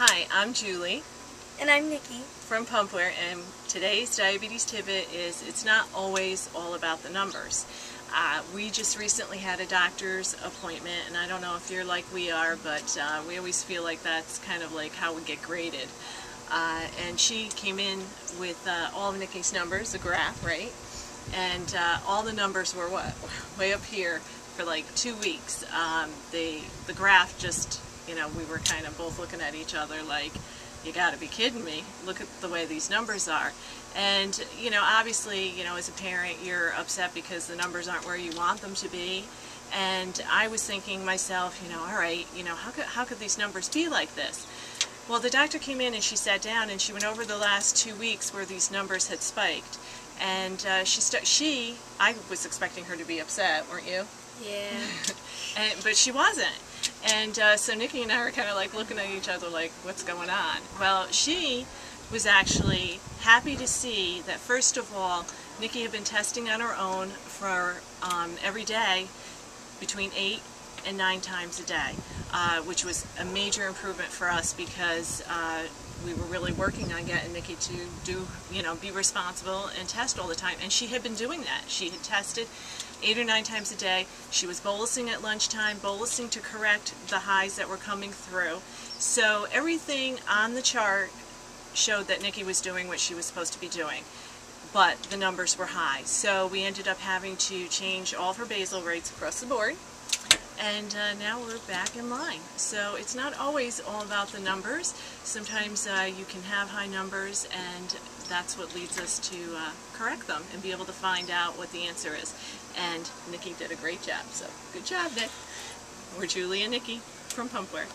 Hi, I'm Julie And I'm Nikki. from Pumpware, and today's Diabetes Tidbit is it's not always all about the numbers. We just recently had a doctor's appointment, and I don't know if you're like we are, but we always feel like that's kind of like how we get graded. And she came in with all of Nikki's numbers, the graph, right? And all the numbers were what? Way up here for like 2 weeks. The graph just, we were kind of both looking at each other like, you got to be kidding me. Look at the way these numbers are. And, obviously, as a parent, you're upset because the numbers aren't where you want them to be. And I was thinking myself, all right, how could these numbers be like this? Well, the doctor came in and she sat down and she went over the last 2 weeks where these numbers had spiked. And I was expecting her to be upset, weren't you? Yeah. But she wasn't. And so Nikki and I were kind of like looking at each other like, what's going on? Well, she was actually happy to see that, first of all, Nikki had been testing on her own for every day between 8 and 9 times a day, which was a major improvement for us because we were really working on getting Nikki to be responsible and test all the time. And she had been doing that. She had tested 8 or 9 times a day. She was bolusing at lunchtime, bolusing to correct the highs that were coming through. So everything on the chart showed that Nikki was doing what she was supposed to be doing. But the numbers were high. So we ended up having to change all of her basal rates across the board. And now we're back in line. So it's not always all about the numbers. Sometimes you can have high numbers, and that's what leads us to correct them and be able to find out what the answer is. And Nikki did a great job, so good job, Nick. We're Julie and Nikki from Pumpware.